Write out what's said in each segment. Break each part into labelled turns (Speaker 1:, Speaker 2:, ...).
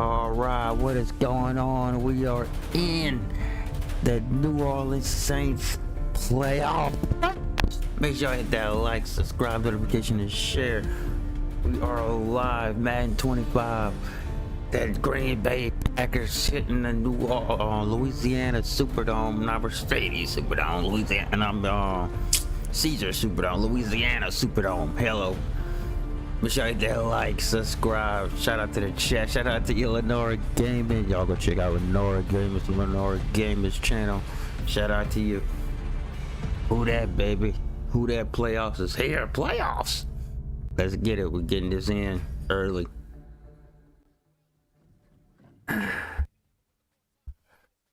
Speaker 1: All right, what is going on? We are in the New Orleans Saints playoff. Make sure you hit that like, subscribe, notification, and share. We are live, Madden 25. That Green Bay Packers hitting the New Louisiana Superdome, not Stadium Superdome, Louisiana, Caesar Superdome, Louisiana Superdome. Hello. Make sure you hit that like, subscribe. Shout out to the chat. Shout out to Illinois Gaming. Y'all go check out Illinois Gamers channel. Shout out to you. Who that, baby? Who that? Playoffs is here. Playoffs. Let's get it. We're getting this in early.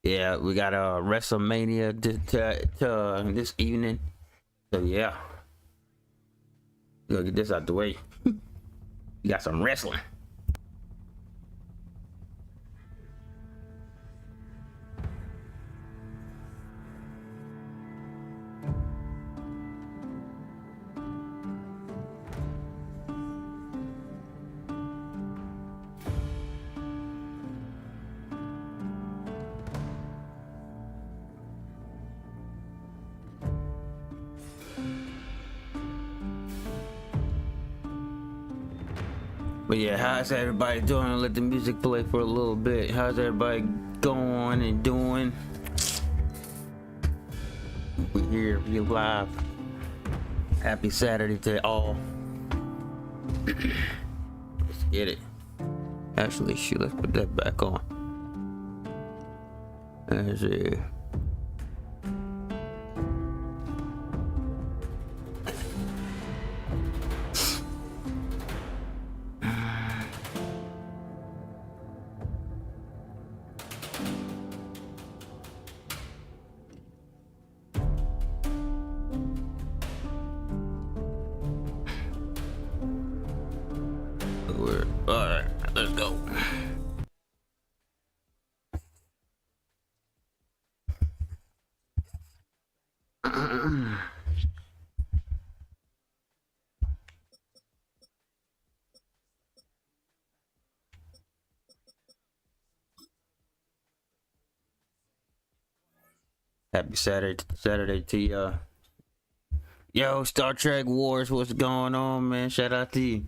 Speaker 1: Yeah, we got WrestleMania this evening. So yeah, we'll get this out the way. We got some wrestling. But yeah, how's everybody doing? Let the music play for a little bit. How's everybody going and doing? We here, we live. Happy Saturday to all. Let's get it. Actually, shoot, let's put that back on. That's it. Alright, let's go. Happy Saturday to you. Yo, Star Trek Wars, what's going on, man? Shout out to you.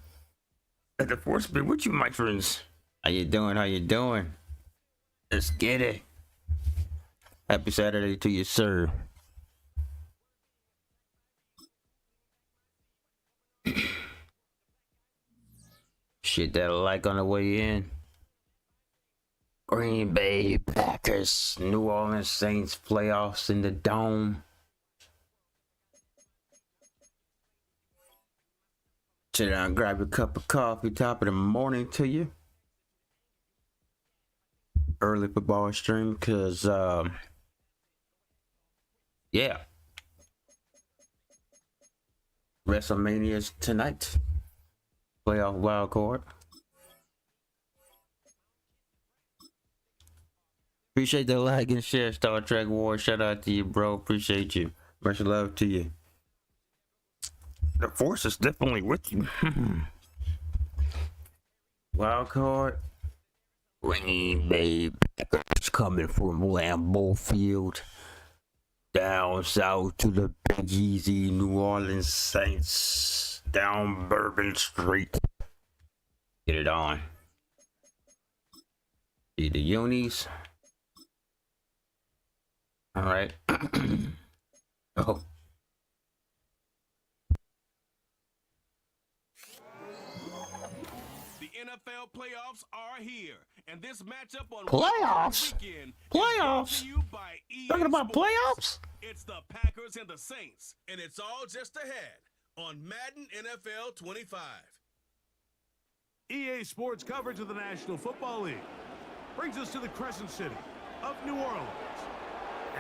Speaker 1: At the force be with you, my friends. How you doing? How you doing? Let's get it. Happy Saturday to you, sir. Shit that like on the way in. Green Bay Packers, New Orleans Saints playoffs in the dome. Sit down, grab a cup of coffee, top of the morning to you. Early football stream, cause yeah, WrestleMania's tonight. Playoff wild card. Appreciate the like and share, Star Trek War. Shout out to you, bro. Appreciate you. Much love to you. The force is definitely with you. Wild card. Green Bay Packers coming from Lambeau Field down south to the Big Easy New Orleans Saints down Bourbon Street. Get it on. See the unis. All right. Oh.
Speaker 2: NFL playoffs are here, and this matchup on
Speaker 1: playoffs. Playoffs. Talking about playoffs.
Speaker 2: It's the Packers and the Saints, and it's all just ahead on Madden NFL 25.
Speaker 3: EA Sports coverage of the National Football League brings us to the Crescent City of New Orleans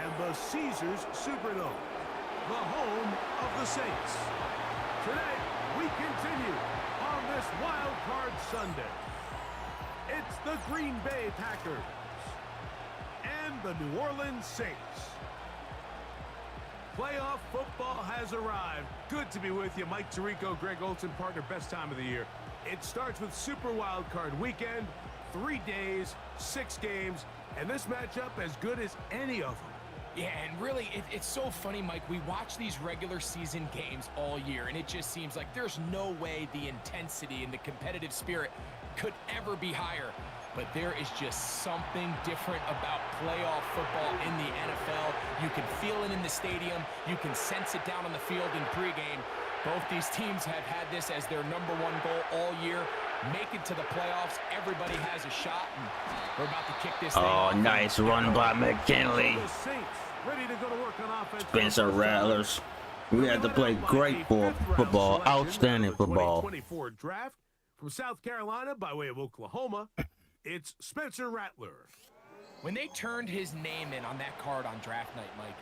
Speaker 3: and the Caesars Superdome, the home of the Saints. Today, we continue on this Wild Card Sunday. It's the Green Bay Packers and the New Orleans Saints. Playoff football has arrived. Good to be with you. Mike Tirico, Greg Olson, partner, best time of the year. It starts with Super Wild Card Weekend. 3 days, 6 games, and this matchup as good as any of them.
Speaker 4: Yeah, and really, it's so funny, Mike. We watch these regular season games all year, and it just seems like there's no way the intensity and the competitive spirit could ever be higher. But there is just something different about playoff football in the NFL. You can feel it in the stadium. You can sense it down on the field in pregame. Both these teams have had this as their #1 goal all year. Make it to the playoffs. Everybody has a shot, and we're about to kick this thing off.
Speaker 1: Nice run by McKinley.
Speaker 3: The Saints ready to go to work on offense.
Speaker 1: Spencer Rattlers. We had to play great football, outstanding football.
Speaker 3: 2024 draft from South Carolina by way of Oklahoma. It's Spencer Rattler.
Speaker 4: When they turned his name in on that card on draft night, Mike,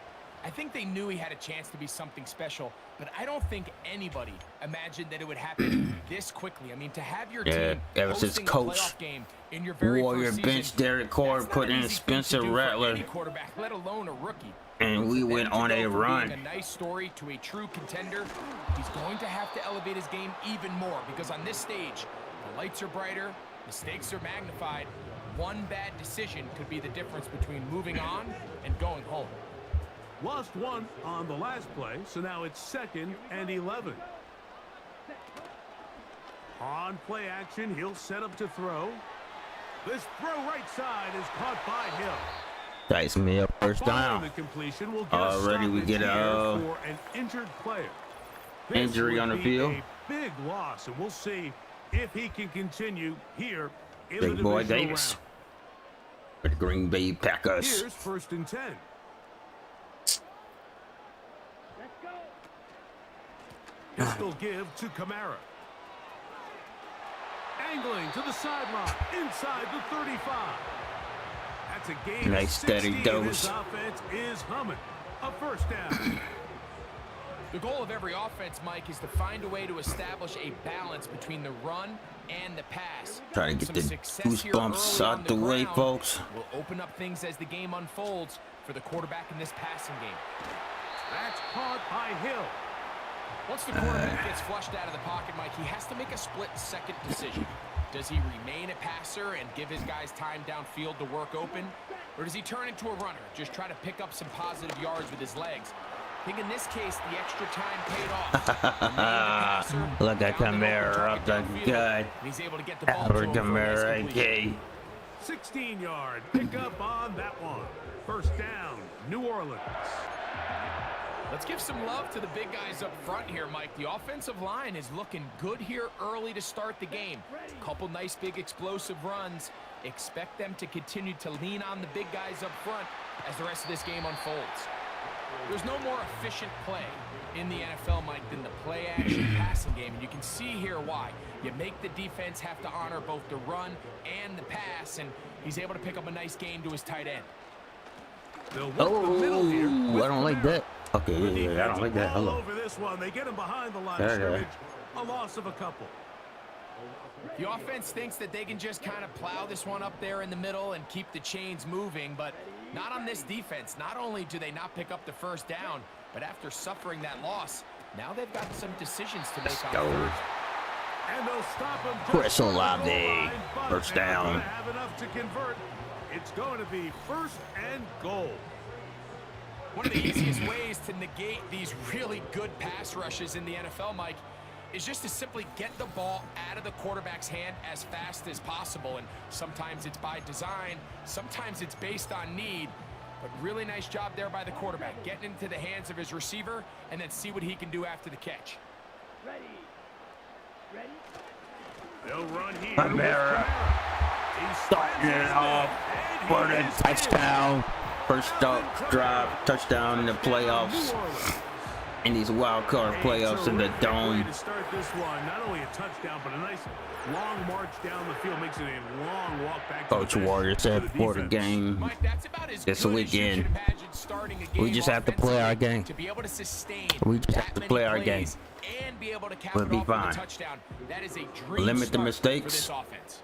Speaker 4: I think they knew he had a chance to be something special, but I don't think anybody imagined that it would happen this quickly. I mean, to have your team
Speaker 1: ever since
Speaker 4: hosting a
Speaker 1: Coach
Speaker 4: playoff game in your very
Speaker 1: Warrior
Speaker 4: first
Speaker 1: bench
Speaker 4: season,
Speaker 1: Derek Carr
Speaker 4: that's not
Speaker 1: put
Speaker 4: an
Speaker 1: in
Speaker 4: easy thing to
Speaker 1: Spencer
Speaker 4: do for
Speaker 1: Rattler,
Speaker 4: any quarterback, let alone a rookie.
Speaker 1: and we
Speaker 4: For
Speaker 1: went
Speaker 4: them to
Speaker 1: on
Speaker 4: go
Speaker 1: a
Speaker 4: from
Speaker 1: run.
Speaker 4: being a nice story to a true contender, he's going to have to elevate his game even more, because on this stage, the lights are brighter, the stakes are magnified. One bad decision could be the difference between moving on and going home.
Speaker 3: Lost one on the last play, so now it's 2nd and 11. On play action, he'll set up to throw. This throw right side is caught by Hill.
Speaker 1: Dice me up first
Speaker 3: Following
Speaker 1: down.
Speaker 3: the completion, we'll get
Speaker 1: Already we get a
Speaker 3: for an injured player. This
Speaker 1: injury on the
Speaker 3: would be
Speaker 1: field.
Speaker 3: A big loss, and we'll see if he can continue here in
Speaker 1: Big
Speaker 3: the
Speaker 1: boy
Speaker 3: divisional
Speaker 1: Davis
Speaker 3: round.
Speaker 1: for the Green Bay Packers.
Speaker 3: Here's 1st and 10. Pistol give to Kamara. Angling to the sideline, inside the 35. That's a gain.
Speaker 1: Nice steady
Speaker 3: 16.
Speaker 1: dose.
Speaker 3: His offense is humming. A 1st down.
Speaker 4: The goal of every offense, Mike, is to find a way to establish a balance between the run and the pass.
Speaker 1: Try to get
Speaker 4: Some
Speaker 1: the
Speaker 4: success here
Speaker 1: goosebumps
Speaker 4: early
Speaker 1: out
Speaker 4: on
Speaker 1: the way,
Speaker 4: ground
Speaker 1: folks.
Speaker 4: will open up things as the game unfolds for the quarterback in this passing game.
Speaker 3: That's caught by Hill.
Speaker 4: Once the quarterback gets flushed out of the pocket, Mike, he has to make a split-second decision. Does he remain a passer and give his guys time downfield to work open? Or does he turn into a runner, just try to pick up some positive yards with his legs? I think in this case, the extra time paid off.
Speaker 1: Look at Kamara up the gut.
Speaker 4: He's able to get the ball to
Speaker 1: Albert
Speaker 4: him for a nice
Speaker 1: Kamara,
Speaker 4: completion.
Speaker 1: AK.
Speaker 3: 16-yard pickup on that one. 1st down, New Orleans.
Speaker 4: Let's give some love to the big guys up front here, Mike. The offensive line is looking good here early to start the game. Couple nice big explosive runs. Expect them to continue to lean on the big guys up front as the rest of this game unfolds. There's no more efficient play in the NFL, Mike, than the play-action passing game, and you can see here why. You make the defense have to honor both the run and the pass, and he's able to pick up a nice gain to his tight end.
Speaker 1: Oh, I don't like that. Okay, yeah, I don't like that.
Speaker 3: All
Speaker 1: Hello.
Speaker 3: over this one. They get him behind the line
Speaker 1: Yeah,
Speaker 3: of
Speaker 1: yeah.
Speaker 3: scrimmage. A loss of a couple.
Speaker 4: The offense thinks that they can just kind of plow this one up there in the middle and keep the chains moving, but not on this defense. Not only do they not pick up the 1st down, but after suffering that loss, now they've got some decisions to make on
Speaker 1: go.
Speaker 4: 3rd.
Speaker 3: And they'll stop him just
Speaker 1: Chris
Speaker 3: short of the
Speaker 1: Olave,
Speaker 3: goal line, but
Speaker 1: 1st
Speaker 3: they're not
Speaker 1: down.
Speaker 3: gonna have enough to convert. It's going to be 1st and goal.
Speaker 4: One of the easiest ways to negate these really good pass rushes in the NFL, Mike, is just to simply get the ball out of the quarterback's hand as fast as possible. And sometimes it's by design, sometimes it's based on need. But really nice job there by the quarterback, getting into the hands of his receiver and then see what he can do after the catch.
Speaker 3: They'll run here.
Speaker 1: Kamara. Starting it off for the touchdown. First drive, touchdown in the playoffs. In these wild card playoffs in the dome.
Speaker 3: To start this one, not only a touchdown, but a nice long march down the field makes it a long walk back.
Speaker 1: Coach Warrior said before the game,
Speaker 4: Mike, that's about as
Speaker 1: this
Speaker 4: good as you
Speaker 1: weekend,
Speaker 4: can imagine starting a game
Speaker 1: we just have to play our game.
Speaker 4: To be able to sustain
Speaker 1: We just
Speaker 4: that
Speaker 1: have to
Speaker 4: many
Speaker 1: play our game.
Speaker 4: plays and be able to cap
Speaker 1: We'll
Speaker 4: it
Speaker 1: be
Speaker 4: off with a
Speaker 1: fine.
Speaker 4: touchdown. That is a dream
Speaker 1: Limit the
Speaker 4: start
Speaker 1: mistakes.
Speaker 4: for this offense.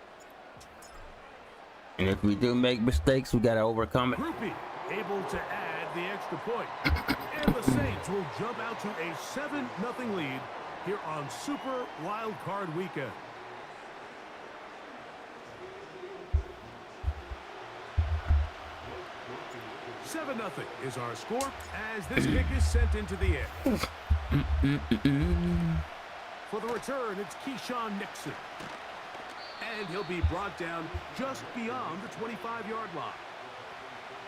Speaker 1: And if we do make mistakes, we got to overcome it.
Speaker 3: Groupie able to add the extra point. And the Saints will jump out to a 7-0 lead here on Super Wild Card Weekend. 7-0 is our score as this kick is sent into the air. For the return, it's Keyshawn Nixon. And he'll be brought down just beyond the 25-yard line.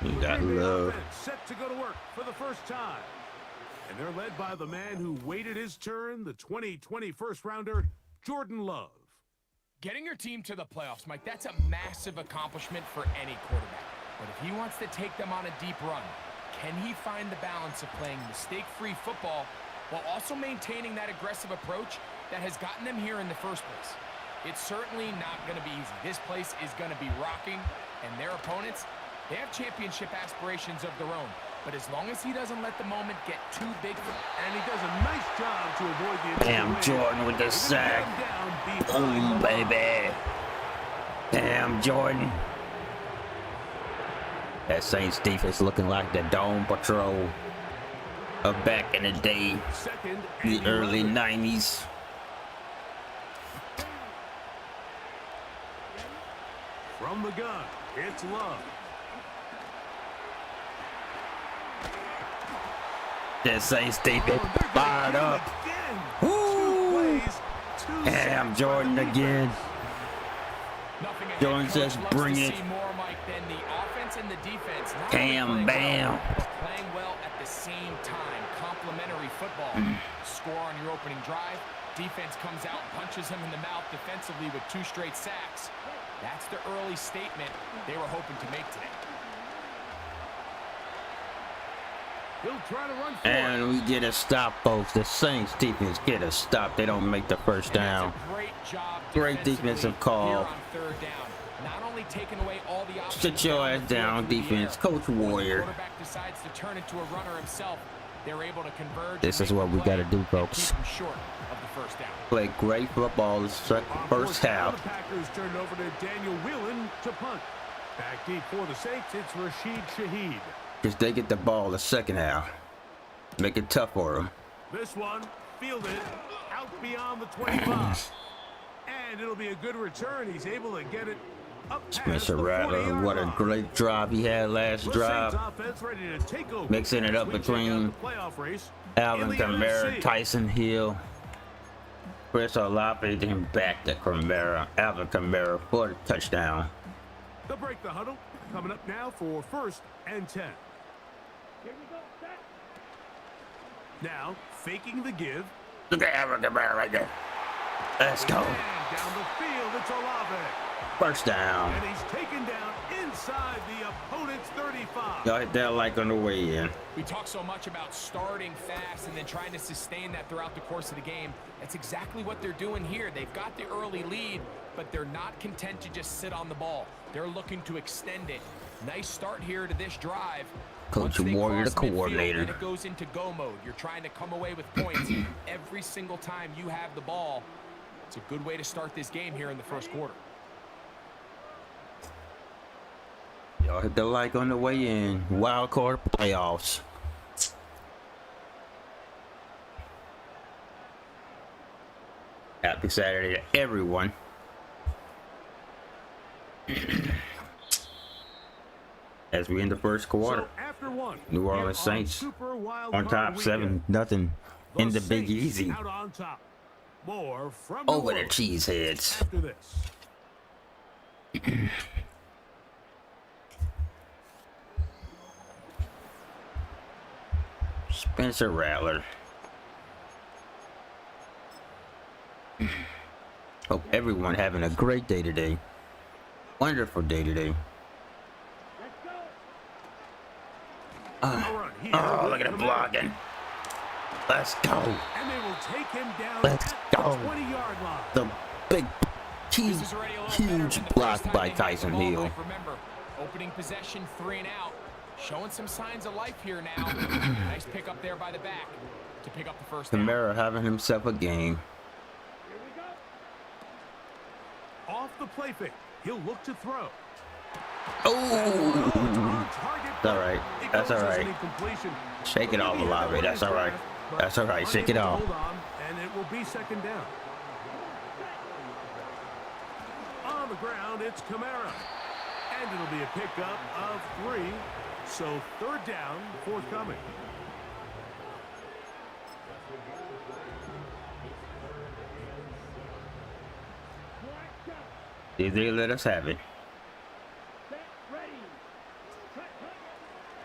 Speaker 1: You got love.
Speaker 3: Set to go to work for the first time. And they're led by the man who waited his turn, the 2020 first-rounder, Jordan Love.
Speaker 4: Getting your team to the playoffs, Mike, that's a massive accomplishment for any quarterback. But if he wants to take them on a deep run, can he find the balance of playing mistake-free football while also maintaining that aggressive approach that has gotten them here in the first place? It's certainly not going to be easy. This place is going to be rocking, and their opponents, they have championship aspirations of their own. But as long as he doesn't let the moment get too big for him.
Speaker 3: And he does a nice job to avoid the
Speaker 1: Damn, Jordan with the sack. Boom, baby. Damn, Jordan. That Saints defense looking like the Dome Patrol of back in the day, the early 90s.
Speaker 3: From the gun, it's Love.
Speaker 1: That Saints defense fired up. Woo! Damn, Jordan again. Jordan says, bring it. Bam, bam.
Speaker 4: Playing well at the same time. Complementary football. Score on your opening drive. Defense comes out and punches him in the mouth defensively with 2 straight sacks. That's the early statement they were hoping to make today.
Speaker 3: He'll try to run for
Speaker 1: And we get a stop, folks. The Saints defense get a stop. They don't make the first down.
Speaker 4: Great job.
Speaker 1: Great defensive call.
Speaker 4: On 3rd down. Not only taking away all the options.
Speaker 1: Sit your ass down, defense. Coach Warrior.
Speaker 4: Quarterback decides to turn into a runner himself. They're able to converge.
Speaker 1: This is what we got to do, folks.
Speaker 4: Keep him short of the first down.
Speaker 1: Play great football the first half.
Speaker 3: The Packers turned over to Daniel Whelan to punt. Back deep for the Saints, it's Rashid Shaheed.
Speaker 1: Because they get the ball the second half. Make it tough for them.
Speaker 3: This one, fielded out beyond the 25. And it'll be a good return. He's able to get it up past
Speaker 1: Spencer
Speaker 3: the
Speaker 1: Rattler,
Speaker 3: 40-yard
Speaker 1: what a
Speaker 3: line.
Speaker 1: great drive he had last
Speaker 3: The
Speaker 1: drive.
Speaker 3: Saints offense ready to take over.
Speaker 1: Mixing it up
Speaker 3: as we check out
Speaker 1: between
Speaker 3: the playoff race
Speaker 1: Alvin
Speaker 3: in the
Speaker 1: Kamara,
Speaker 3: NFC.
Speaker 1: Tyson Hill, Chris Olave, then back to Kamara, Alvin Kamara for the touchdown.
Speaker 3: They'll break the huddle. Coming up now for 1st and 10. Now, faking the give.
Speaker 1: Look at Alvin Kamara right there. Let's go.
Speaker 3: And down the field, it's Olave.
Speaker 1: First down.
Speaker 3: And he's taken down inside the opponent's 35.
Speaker 1: Y'all hit that like on the way in.
Speaker 4: We talk so much about starting fast and then trying to sustain that throughout the course of the game. That's exactly what they're doing here. They've got the early lead, but they're not content to just sit on the ball. They're looking to extend it. Nice start here to this drive.
Speaker 1: Coach
Speaker 4: Once they
Speaker 1: Warrior, the
Speaker 4: cross midfield,
Speaker 1: coordinator.
Speaker 4: then it goes into go mode. You're trying to come away with points every single time you have the ball. It's a good way to start this game here in the first quarter.
Speaker 1: Y'all hit the like on the way in. Wild card playoffs. Happy Saturday to everyone. As we end the first quarter.
Speaker 3: So after one,
Speaker 1: New Orleans
Speaker 3: here on
Speaker 1: Saints
Speaker 3: Super Wild
Speaker 1: on
Speaker 3: Card
Speaker 1: top,
Speaker 3: Weekend,
Speaker 1: 7-0 in the Big
Speaker 3: Saints
Speaker 1: Easy.
Speaker 3: out on top. More from New
Speaker 1: Over the
Speaker 3: Orleans
Speaker 1: Cheeseheads.
Speaker 3: after this.
Speaker 1: Spencer Rattler. Hope everyone having a great day today. Wonderful day today. Oh, look at him blocking. Let's go.
Speaker 3: And they will take him down
Speaker 1: Let's
Speaker 3: at
Speaker 1: go.
Speaker 3: the 20-yard line.
Speaker 1: The big, huge,
Speaker 4: This is already a little better
Speaker 1: huge
Speaker 4: than the
Speaker 1: block
Speaker 4: first time
Speaker 1: by
Speaker 4: they had
Speaker 1: Tyson
Speaker 4: the ball,
Speaker 1: Hill.
Speaker 4: Mike. Remember, opening possession, 3 and out. Showing some signs of life here now. Nice pick up there by the back to pick up the first down.
Speaker 1: Kamara having himself a game.
Speaker 3: Off the play fake. He'll look to throw.
Speaker 1: Oh,
Speaker 3: On target.
Speaker 1: that's all right.
Speaker 3: It
Speaker 1: That's
Speaker 3: goes
Speaker 1: all
Speaker 3: as an
Speaker 1: right.
Speaker 3: incompletion.
Speaker 1: Shake it
Speaker 3: But
Speaker 1: off,
Speaker 3: maybe had
Speaker 1: Olave.
Speaker 3: the
Speaker 1: That's all right.
Speaker 3: grasp, but
Speaker 1: That's all right. Shake it
Speaker 3: unable to
Speaker 1: off.
Speaker 3: hold on, and it will be 2nd down. On the ground, it's Kamara. And it'll be a pickup of 3. So third down forthcoming.
Speaker 1: Did they let us have it?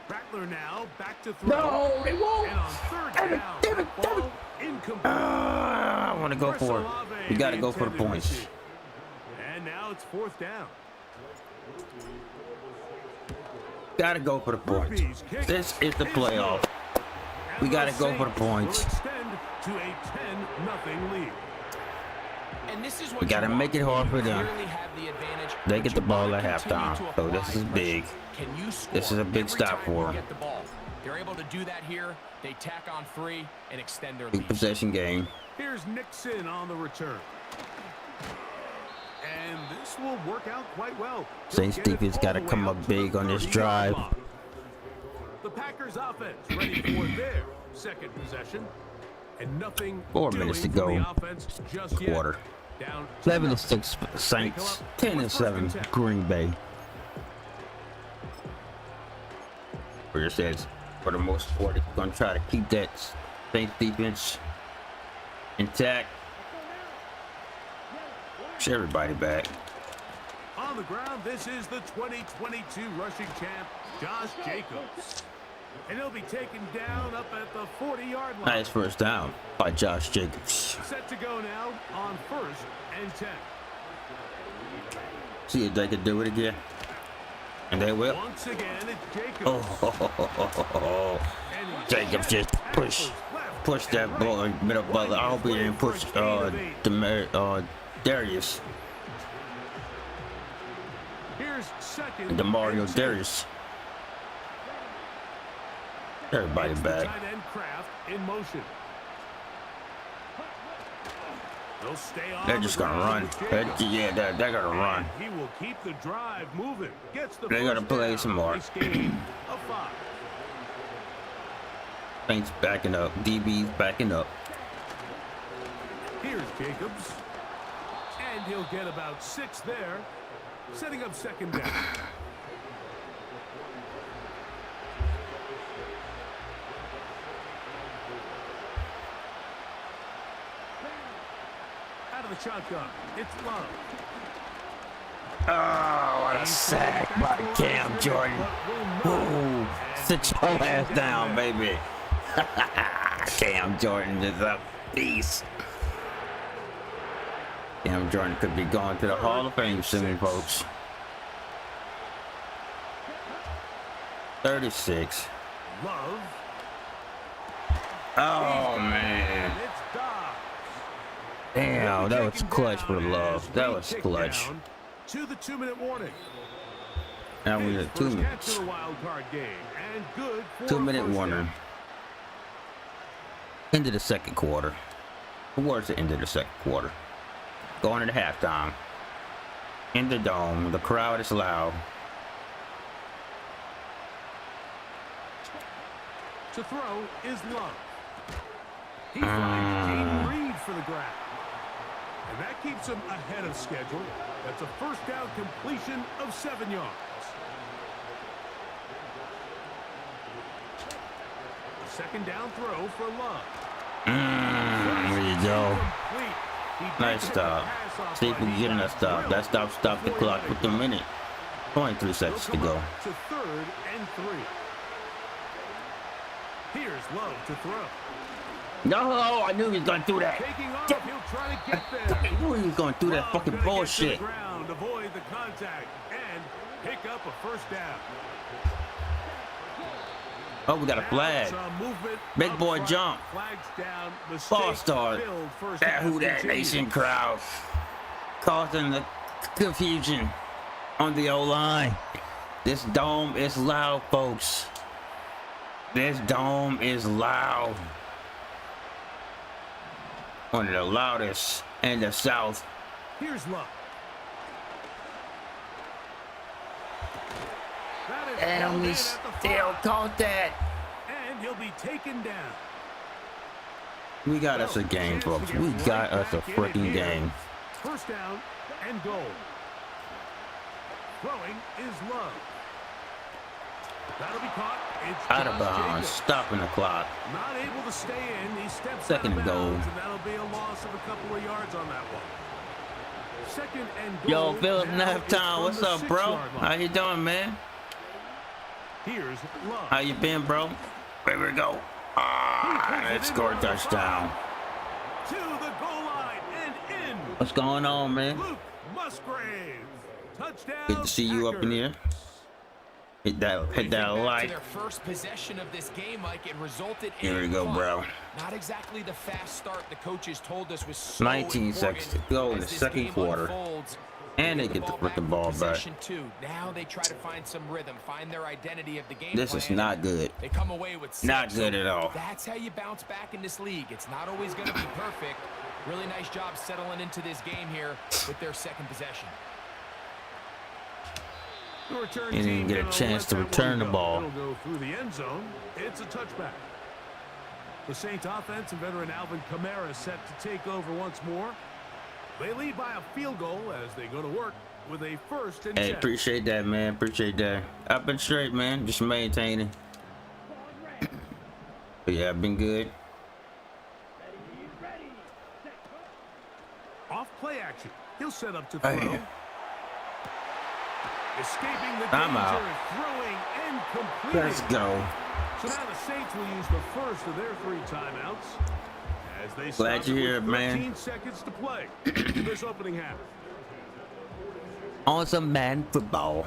Speaker 3: Rattler now back to throw.
Speaker 1: No, they won't.
Speaker 3: And on third down, that ball incomplete.
Speaker 1: I want to go for it. We got to go for the points.
Speaker 3: And now it's fourth down.
Speaker 1: Got to go for the points. This is the playoff. We got to go for the points.
Speaker 3: Extend to a 10-0 lead.
Speaker 4: And this is what
Speaker 1: We got to make it hard for them.
Speaker 4: clearly have the advantage,
Speaker 1: They
Speaker 4: but
Speaker 1: get the
Speaker 4: you
Speaker 1: ball
Speaker 4: wanna
Speaker 1: at
Speaker 4: continue
Speaker 1: halftime,
Speaker 4: to
Speaker 1: so
Speaker 4: apply
Speaker 1: this is
Speaker 4: pressure.
Speaker 1: big.
Speaker 4: Can you score
Speaker 1: This is a big
Speaker 4: every
Speaker 1: stop
Speaker 4: time
Speaker 1: for
Speaker 4: you
Speaker 1: them.
Speaker 4: get the ball? They're able to do that here. They tack on 3 and extend their
Speaker 1: Big
Speaker 4: lead.
Speaker 1: possession game.
Speaker 3: Here's Nixon on the return. And this will work out quite well.
Speaker 1: Saints
Speaker 3: He'll get it
Speaker 1: defense
Speaker 3: all
Speaker 1: got to
Speaker 3: the way
Speaker 1: come
Speaker 3: out
Speaker 1: up
Speaker 3: to the
Speaker 1: big on this
Speaker 3: 30-yard
Speaker 1: drive.
Speaker 3: line. The Packers offense ready for their second possession. And nothing
Speaker 1: 4 minutes to
Speaker 3: doing from
Speaker 1: go.
Speaker 3: the offense just yet.
Speaker 1: Quarter.
Speaker 3: Down
Speaker 1: 11-6 Saints. 10-7 Green Bay. Where it says, for the most part, it's going to try to keep that Saints defense intact. Push everybody back.
Speaker 3: on the ground. This is the 2022 rushing champ, Josh Jacobs. And he'll be taken down up at the 40-yard line.
Speaker 1: Nice first down by Josh Jacobs.
Speaker 3: Set to go now on 1st and 10.
Speaker 1: See if they can do it again. And they will.
Speaker 3: Once again, it's Jacobs.
Speaker 1: Oh, Jacobs just push that ball in middle ball. I hope he didn't push Darius.
Speaker 3: Here's second.
Speaker 1: DeMario
Speaker 3: and 2.
Speaker 1: Darius. Everybody
Speaker 3: It's the
Speaker 1: back.
Speaker 3: tight end Kraft in motion. They'll stay on
Speaker 1: They're
Speaker 3: the
Speaker 1: just gonna
Speaker 3: ground
Speaker 1: run.
Speaker 3: with Jacobs.
Speaker 1: They're gonna run.
Speaker 3: And he will keep the drive moving. Gets the
Speaker 1: They're gonna
Speaker 3: first
Speaker 1: play
Speaker 3: down.
Speaker 1: some more.
Speaker 3: Nice gain of 5.
Speaker 1: Saints backing up. DB's backing up.
Speaker 3: Here's Jacobs. And he'll get about 6 there. Setting up second down. Out of the shotgun. It's Love.
Speaker 1: Oh, what a sack by Cam Jordan. Ooh, sit your ass down, baby. Cam Jordan is a beast. Cam Jordan could be going to the Hall of Fame soon, folks. 36.
Speaker 3: Love.
Speaker 1: Oh, man.
Speaker 3: It's Dobbs.
Speaker 1: Damn, that was clutch for Love. That was
Speaker 3: Tick
Speaker 1: clutch.
Speaker 3: down to the 2-minute warning.
Speaker 1: Now we
Speaker 3: His
Speaker 1: at 2
Speaker 3: first catch
Speaker 1: minutes.
Speaker 3: of the wild card game, and good for
Speaker 1: 2-minute
Speaker 3: first
Speaker 1: warning.
Speaker 3: down.
Speaker 1: Into the second quarter. Towards the end of the second quarter. Going into halftime. In the dome. The crowd is loud.
Speaker 3: To throw is Love. He finds Jaden Reed for the grab. And that keeps him ahead of schedule. That's a first down completion of 7 yards. A second down throw for Love.
Speaker 1: There you go.
Speaker 3: Complete. He
Speaker 1: Nice
Speaker 3: did get
Speaker 1: stop.
Speaker 3: the pass off
Speaker 1: See if we
Speaker 3: by
Speaker 1: can get in that stop. That stop stopped the clock with a minute. 23 seconds to
Speaker 3: They'll come
Speaker 1: go.
Speaker 3: up to 3rd and 3. Here's Love to throw.
Speaker 1: No, I knew he was going to do that.
Speaker 3: Taking off, he'll try to get there.
Speaker 1: I knew he was going to do that
Speaker 3: Love
Speaker 1: fucking
Speaker 3: gonna get to the
Speaker 1: bullshit.
Speaker 3: ground, avoid the contact, and pick up a first down.
Speaker 1: Oh, we got a flag.
Speaker 3: Now some movement
Speaker 1: Big
Speaker 3: up
Speaker 1: boy
Speaker 3: front.
Speaker 1: jump.
Speaker 3: Flags down.
Speaker 1: Ball
Speaker 3: Mistake
Speaker 1: star.
Speaker 3: filled. First
Speaker 1: That
Speaker 3: down
Speaker 1: who that
Speaker 3: continues.
Speaker 1: nation crowd. Causing the confusion on the O-line. This dome is loud, folks. This dome is loud. One of the loudest in the South.
Speaker 3: Here's Love. That is
Speaker 1: And
Speaker 3: held
Speaker 1: we
Speaker 3: in at the
Speaker 1: still
Speaker 3: 5.
Speaker 1: caught that.
Speaker 3: And he'll be taken down.
Speaker 1: We got us a game, folks. We got us a freaking game.
Speaker 3: First down and goal. Throwing is Love. That'll be caught. It's
Speaker 1: Out of
Speaker 3: Josh
Speaker 1: bounds,
Speaker 3: Jacobs.
Speaker 1: stopping the clock.
Speaker 3: Not able to stay in. He steps
Speaker 1: Second
Speaker 3: out of
Speaker 1: and goal.
Speaker 3: bounds, and that'll be a loss of a couple of yards on that one. Second and
Speaker 1: Yo,
Speaker 3: goal.
Speaker 1: Philip,
Speaker 3: Now it's
Speaker 1: halftime.
Speaker 3: from
Speaker 1: What's
Speaker 3: the
Speaker 1: up, bro?
Speaker 3: 6-yard line.
Speaker 1: How you doing, man?
Speaker 3: Here's Love.
Speaker 1: How you been, bro? Here we go. Ah, let's score a touchdown.
Speaker 3: To the goal line and in.
Speaker 1: What's going on, man?
Speaker 3: Luke Musgrave. Touchdown.
Speaker 1: Good to see you up in here. Hit that
Speaker 4: To
Speaker 1: like.
Speaker 4: their first possession of this game, Mike, it resulted in
Speaker 1: Here we go,
Speaker 4: a punt.
Speaker 1: bro.
Speaker 4: Not exactly the fast start the coaches told us was so
Speaker 1: 19 seconds to go in the
Speaker 4: as this
Speaker 1: second
Speaker 4: game
Speaker 1: quarter.
Speaker 4: unfolds.
Speaker 1: And they get to put the ball back.
Speaker 4: Possession 2. Now they try to find some rhythm, find their identity of the game
Speaker 1: This
Speaker 4: plan.
Speaker 1: is not good.
Speaker 4: They come away with 6.
Speaker 1: Not good at all.
Speaker 4: That's how you bounce back in this league. It's not always going to be perfect. Really nice job settling into this game here with their second possession.
Speaker 3: The return
Speaker 1: He didn't
Speaker 3: team
Speaker 1: get a
Speaker 3: gonna
Speaker 1: chance
Speaker 3: let
Speaker 1: to
Speaker 3: that
Speaker 1: return
Speaker 3: one
Speaker 1: the
Speaker 3: go.
Speaker 1: ball.
Speaker 3: It'll go through the end zone. It's a touchback. The Saints offense and veteran Alvin Kamara set to take over once more. They lead by a field goal as they go to work with a first and
Speaker 1: Hey,
Speaker 3: 10.
Speaker 1: appreciate that, man. Appreciate that. I've been straight, man. Just maintaining. But yeah, I've been good.
Speaker 3: Off play action. He'll set up to throw.
Speaker 1: Hey.
Speaker 3: Escaping the
Speaker 1: I'm
Speaker 3: danger,
Speaker 1: out.
Speaker 3: throwing and completing.
Speaker 1: Let's go.
Speaker 3: So now the Saints will use the first of their 3 timeouts as they
Speaker 1: Glad
Speaker 3: stop
Speaker 1: you're
Speaker 3: it
Speaker 1: here,
Speaker 3: with
Speaker 1: man.
Speaker 3: 13 seconds to play in this opening half.
Speaker 1: On some Madden football.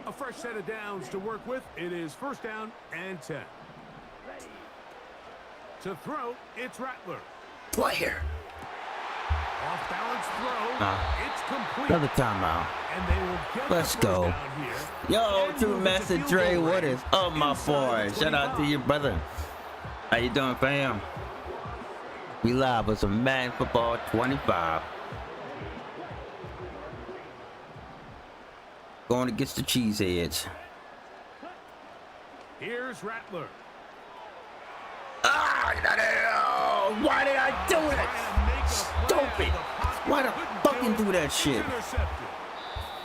Speaker 3: A fresh set of downs to work with. It is first down and 10. To throw, it's Rattler.
Speaker 1: Player.
Speaker 3: Off balance throw. It's complete.
Speaker 1: Another timeout.
Speaker 3: And they will get
Speaker 1: Let's
Speaker 3: the first
Speaker 1: go.
Speaker 3: down here.
Speaker 1: Yo,
Speaker 3: And
Speaker 1: True
Speaker 3: move it to
Speaker 1: Master
Speaker 3: field
Speaker 1: Dre,
Speaker 3: goal
Speaker 1: what
Speaker 3: range
Speaker 1: is up, my
Speaker 3: inside
Speaker 1: boy?
Speaker 3: the
Speaker 1: Shout out to
Speaker 3: 25.
Speaker 1: your brother. How you doing, fam? We live with some Madden Football 25. Going against the Cheeseheads.
Speaker 3: Here's Rattler.
Speaker 1: Ah, why did I do that? Stupid. Why the fucking do that shit?
Speaker 3: Intercepted.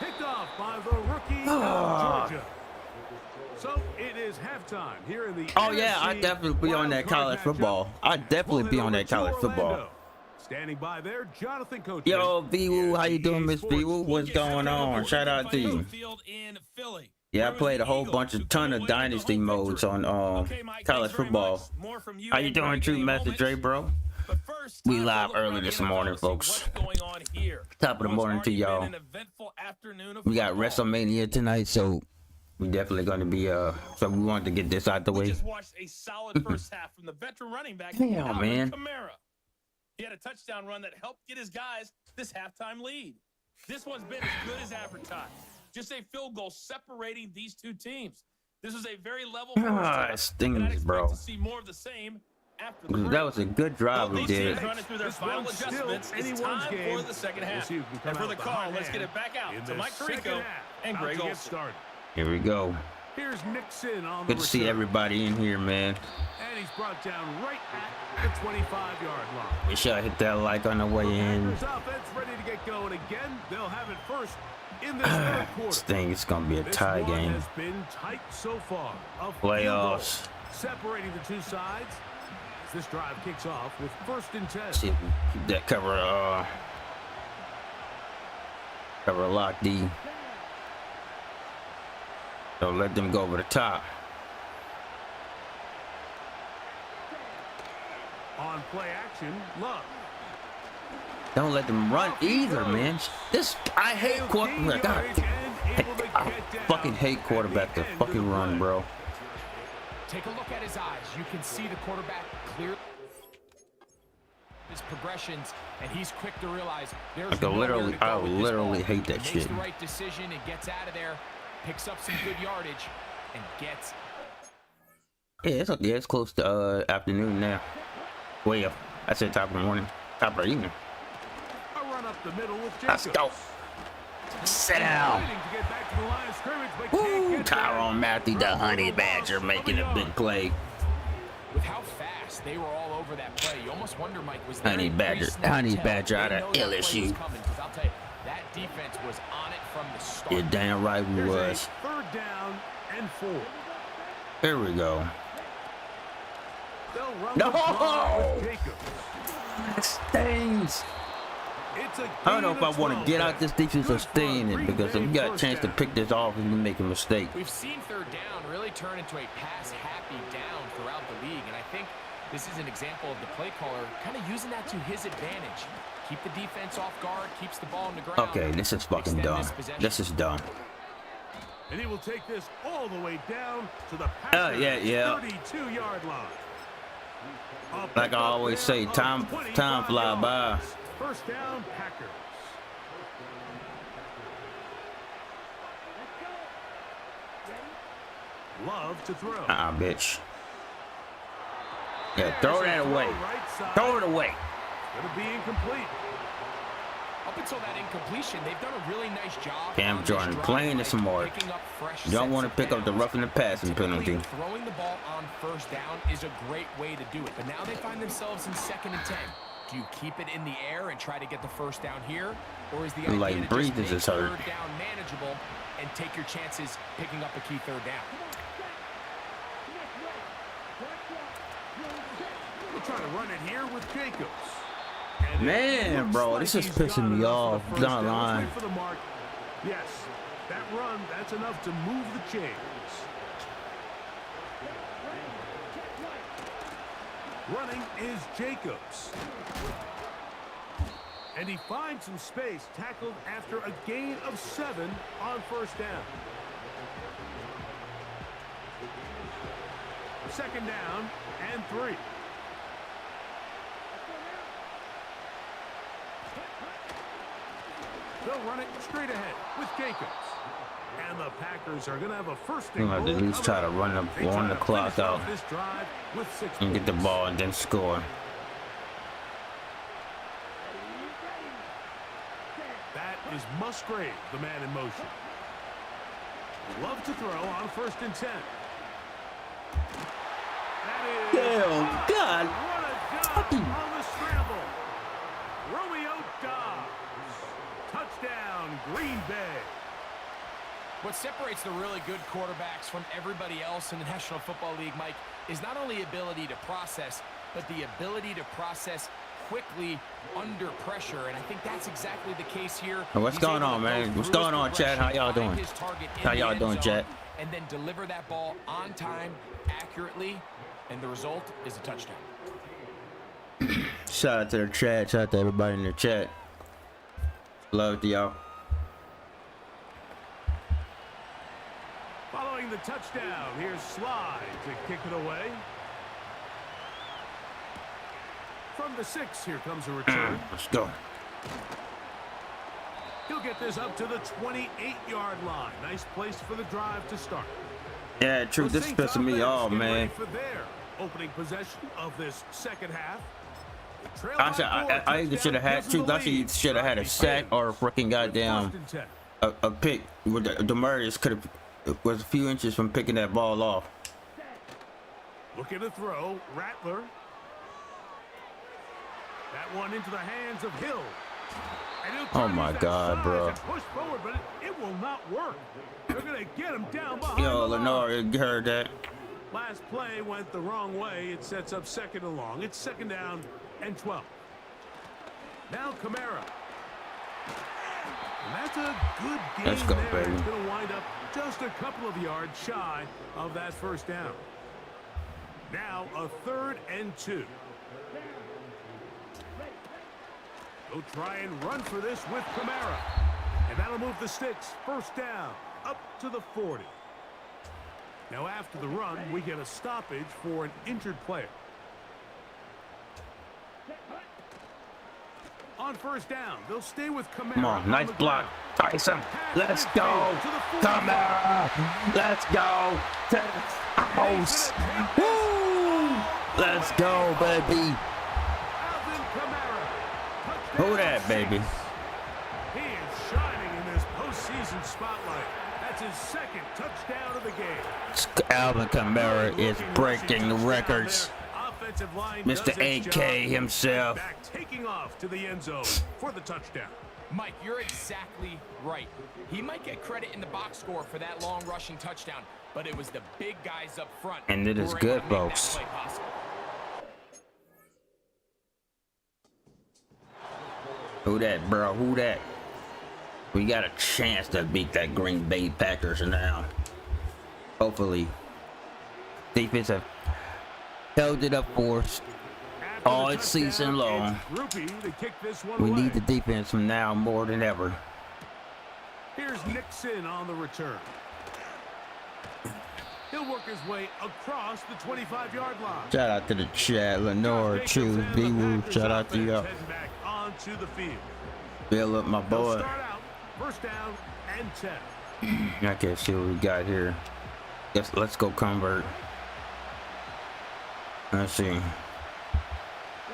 Speaker 3: Picked off by the rookie
Speaker 1: Ah.
Speaker 3: of Georgia. So it is halftime here in the
Speaker 1: Oh yeah, I
Speaker 3: NFC
Speaker 1: definitely be on that
Speaker 3: wildcard
Speaker 1: college
Speaker 3: matchup.
Speaker 1: football. I definitely
Speaker 3: We'll
Speaker 1: be
Speaker 3: head
Speaker 1: on
Speaker 3: over
Speaker 1: that
Speaker 3: to
Speaker 1: college football.
Speaker 3: Orlando. Standing by there, Jonathan Coach.
Speaker 1: Yo, V-Woo, how you doing, Miss V-Woo? What's going on? Shout out to you. Yeah, I played a whole bunch of ton of dynasty modes on college football. How you doing, True Master Dre, bro? We live early this morning, folks. Top of the morning to y'all. We got WrestleMania tonight, so we definitely going to be so we wanted to get this out the
Speaker 5: We
Speaker 1: way.
Speaker 5: just watched a solid first half from the veteran running back,
Speaker 1: Damn,
Speaker 5: Alvin
Speaker 1: man.
Speaker 5: Kamara. He had a touchdown run that helped get his guys this halftime lead. This one's been as good as advertised. Just a field goal separating these two teams. This was a very level first
Speaker 1: Ah,
Speaker 5: half,
Speaker 1: it stings,
Speaker 5: and I'd expect
Speaker 1: bro.
Speaker 5: to see more of the same after the break.
Speaker 1: That was a good drive we
Speaker 5: Both
Speaker 1: did.
Speaker 5: teams running through their
Speaker 3: This
Speaker 5: final
Speaker 3: one's still
Speaker 5: adjustments. It's
Speaker 3: anyone's
Speaker 5: time
Speaker 3: game.
Speaker 5: for the second
Speaker 3: We'll
Speaker 5: half.
Speaker 3: see who can come
Speaker 5: And for
Speaker 3: out
Speaker 5: the
Speaker 3: behind
Speaker 5: call, let's
Speaker 3: hand
Speaker 5: get it back out
Speaker 3: in
Speaker 5: to
Speaker 3: the
Speaker 5: Mike
Speaker 3: second
Speaker 5: Tirico
Speaker 3: half.
Speaker 5: and
Speaker 3: About
Speaker 5: Greg
Speaker 3: to get
Speaker 5: Olson.
Speaker 3: started.
Speaker 1: Here we go.
Speaker 3: Here's Nixon on
Speaker 1: Good
Speaker 3: the
Speaker 1: to see
Speaker 3: return.
Speaker 1: everybody in here, man.
Speaker 3: And he's brought down right at the 25-yard line.
Speaker 1: Make sure I hit that like on the way in.
Speaker 3: Packers offense ready to get going again. They'll have it first in this third quarter.
Speaker 1: This thing is gonna be a
Speaker 3: This
Speaker 1: tie
Speaker 3: one
Speaker 1: game.
Speaker 3: has been tight so far. A field
Speaker 1: Playoffs.
Speaker 3: goal separating the two sides. As this drive kicks off with first and 10.
Speaker 1: See if we keep that cover lock D. Don't let them go over the top.
Speaker 3: On play action, Love.
Speaker 1: Don't let them run either, man. I hate quarterback. God, I fucking hate quarterback to fucking run, bro.
Speaker 4: Take a look at his eyes. You can see the quarterback clearly. His progressions, and he's quick to realize there's
Speaker 1: Like,
Speaker 4: nowhere to go
Speaker 1: I
Speaker 4: with this
Speaker 1: literally
Speaker 4: ball.
Speaker 1: hate that
Speaker 4: Makes
Speaker 1: shit.
Speaker 4: the right decision and gets out of there, picks up some good yardage, and gets.
Speaker 1: Yeah, it's close to afternoon now. Way up. I said top of the morning, top of the evening.
Speaker 3: A run up the middle with
Speaker 1: Let's
Speaker 3: Jacobs.
Speaker 1: go. Sit down.
Speaker 3: Fighting to get back to the line of scrimmage, but can't
Speaker 1: Woo!
Speaker 3: get there.
Speaker 1: Tyrann Mathieu, the honey badger, making a big play.
Speaker 4: With how fast they were all over that play, you almost wonder, Mike, was there
Speaker 1: Honey
Speaker 4: a
Speaker 1: Badger-
Speaker 4: pre-snap
Speaker 1: Honey
Speaker 4: tell?
Speaker 1: Badger
Speaker 4: They
Speaker 1: out of
Speaker 4: know that play was
Speaker 1: LSU.
Speaker 4: coming, 'cause I'll tell you, that defense was on it from the start.
Speaker 1: You're damn right we
Speaker 3: Here's
Speaker 1: was.
Speaker 3: a 3rd down and 4.
Speaker 1: Here we go.
Speaker 3: They'll run
Speaker 1: No!
Speaker 3: the draw with Jacobs.
Speaker 1: That stings.
Speaker 3: It's a
Speaker 1: I don't know
Speaker 3: gain
Speaker 1: if I
Speaker 3: of
Speaker 1: want to
Speaker 3: 12
Speaker 1: get out
Speaker 3: there.
Speaker 1: this defense or
Speaker 3: Good
Speaker 1: stay in
Speaker 3: for
Speaker 1: it,
Speaker 3: Green
Speaker 1: because if
Speaker 3: Bay
Speaker 1: you got a
Speaker 3: first
Speaker 1: chance to
Speaker 3: down.
Speaker 1: pick this off, you can make a mistake.
Speaker 4: We've seen 3rd down really turn into a pass-happy down throughout the league, and I think this is an example of the play caller kind of using that to his advantage. Keep the defense off guard, keeps the ball on the ground.
Speaker 1: Okay, this is fucking
Speaker 4: Extend
Speaker 1: dumb.
Speaker 4: this possession.
Speaker 1: This is dumb.
Speaker 3: And he will take this all the way down to the Packers'
Speaker 1: Yeah.
Speaker 3: 32-yard line.
Speaker 1: Like I always say, time fly by.
Speaker 3: First down, Packers. Love to throw.
Speaker 1: Bitch. Yeah, throw that away.
Speaker 3: Right side.
Speaker 1: Throw it away.
Speaker 3: Gonna be incomplete.
Speaker 4: Up until that incompletion, they've done a really nice job.
Speaker 1: Cam
Speaker 4: on this
Speaker 1: Jordan
Speaker 4: drive,
Speaker 1: playing
Speaker 4: like
Speaker 1: this more.
Speaker 4: picking up fresh
Speaker 1: You don't
Speaker 4: sets
Speaker 1: want
Speaker 4: of
Speaker 1: to pick up the
Speaker 4: downs.
Speaker 1: roughing the passing
Speaker 4: Typically,
Speaker 1: penalty.
Speaker 4: throwing the ball on 1st down is a great way to do it, but now they find themselves in 2nd and 10. Do you keep it in the air and try to get the 1st down here, or is the idea
Speaker 1: Like
Speaker 4: to
Speaker 1: breathing
Speaker 4: just make
Speaker 1: is hurt.
Speaker 4: 3rd down manageable and take your chances picking up a key 3rd down?
Speaker 3: We'll try to run it here with Jacobs.
Speaker 1: Man, bro, this is pissing me off. Not lying.
Speaker 3: For the mark. Yes, that run, that's enough to move the chains. Running is Jacobs. And he finds some space, tackled after a gain of 7 on 1st down. 2nd down and 3. They'll run it straight ahead with Jacobs. And the Packers are going to have a 1st and
Speaker 1: You're gonna have to
Speaker 3: goal
Speaker 1: at least try to
Speaker 3: coming up. They
Speaker 1: run the
Speaker 3: try to
Speaker 1: clock
Speaker 3: finish
Speaker 1: out
Speaker 3: off this drive with 6
Speaker 1: and get the
Speaker 3: points.
Speaker 1: ball and then score.
Speaker 3: That is Musgrave, the man in motion. Love to throw on 1st and 10. That is...
Speaker 1: Damn, God.
Speaker 3: What a job on the scramble. Romeo Dobbs. Touchdown, Green Bay.
Speaker 4: What separates the really good quarterbacks from everybody else in the National Football League, Mike, is not only ability to process, but the ability to process quickly under pressure, and I think that's exactly the case here.
Speaker 1: What's
Speaker 4: He's
Speaker 1: going
Speaker 4: able
Speaker 1: on,
Speaker 4: to go
Speaker 1: man? What's
Speaker 4: through
Speaker 1: going
Speaker 4: his
Speaker 1: on, Chad? How y'all
Speaker 4: progression,
Speaker 1: doing?
Speaker 4: find his target in
Speaker 1: How
Speaker 4: the
Speaker 1: y'all
Speaker 4: end
Speaker 1: doing,
Speaker 4: zone,
Speaker 1: Chad?
Speaker 4: and then deliver that ball on time, accurately, and the result is a touchdown.
Speaker 1: Shout out to the chat. Shout out to everybody in the chat. Love to y'all.
Speaker 3: Following the touchdown, here's Slide to kick it away. From the 6, here comes a return.
Speaker 1: Let's go.
Speaker 3: He'll get this up to the 28-yard line. Nice place for the drive to start.
Speaker 1: Yeah, true.
Speaker 3: The
Speaker 1: This is
Speaker 3: Saints
Speaker 1: pissing me
Speaker 3: offense
Speaker 1: off,
Speaker 3: getting
Speaker 1: man.
Speaker 3: ready for their opening possession of this 2nd half. They trail
Speaker 1: I
Speaker 3: by 4,
Speaker 1: either should have
Speaker 3: touchdown
Speaker 1: had
Speaker 3: gives them
Speaker 1: two.
Speaker 3: the
Speaker 1: I
Speaker 3: lead.
Speaker 1: should have had a sack or a freaking goddamn
Speaker 3: 1st and 10.
Speaker 1: a pick. With the Murray's could have was a few inches from picking that ball off.
Speaker 3: Looking to throw, Rattler. That one into the hands of Hill. And he'll try
Speaker 1: Oh
Speaker 3: to
Speaker 1: my
Speaker 3: use that
Speaker 1: God,
Speaker 3: size
Speaker 1: bro.
Speaker 3: and push forward, but it will not work. They're going to get him down behind
Speaker 1: Yo,
Speaker 3: the line.
Speaker 1: Lenore, you heard that?
Speaker 3: Last play went the wrong way. It sets up 2nd and long. It's 2nd down and 12. Now Kamara. And that's a good game.
Speaker 1: Let's go,
Speaker 3: there.
Speaker 1: baby.
Speaker 3: It's going to wind up just a couple of yards shy of that 1st down. Now a 3rd and 2. They'll try and run for this with Kamara. And that'll move the sticks. 1st down up to the 40. Now after the run, we get a stoppage for an injured player. On 1st down, they'll stay with Kamara.
Speaker 1: Come on, nice
Speaker 3: the
Speaker 1: block,
Speaker 3: ground.
Speaker 1: Tyson. Let's
Speaker 3: Pass
Speaker 1: go.
Speaker 3: to the 40.
Speaker 1: Come on. Let's go to the house. Woo! Let's go, baby.
Speaker 3: Alvin Kamara. Touchdown
Speaker 1: Who that, baby?
Speaker 3: He is shining in this postseason spotlight. That's his 2nd touchdown of the game.
Speaker 1: Alvin Kamara is
Speaker 3: Looking
Speaker 1: breaking
Speaker 3: rushing
Speaker 1: records.
Speaker 3: touchdown there. Offensive line
Speaker 1: Mr.
Speaker 3: does its
Speaker 1: 8K
Speaker 3: job.
Speaker 1: himself.
Speaker 3: Back taking off to the end zone for the touchdown.
Speaker 4: Mike, you're exactly right. He might get credit in the box score for that long rushing touchdown, but it was the big guys up front.
Speaker 1: And it is good, folks. Who that, bro? Who that? We got a chance to beat that Green Bay Packers now. Hopefully. Defense have held it up for us all season long. We need the defense from now more than ever.
Speaker 3: Here's Nixon on the return. He'll work his way across the 25-yard line.
Speaker 1: Shout out to the chat, Lenore, Chew, D-Woo. Shout out to you.
Speaker 3: Onto the field.
Speaker 1: Bill up, my boy.
Speaker 3: Start out, first down and 10.
Speaker 1: I can't see what we got here. Let's go convert. Let's see.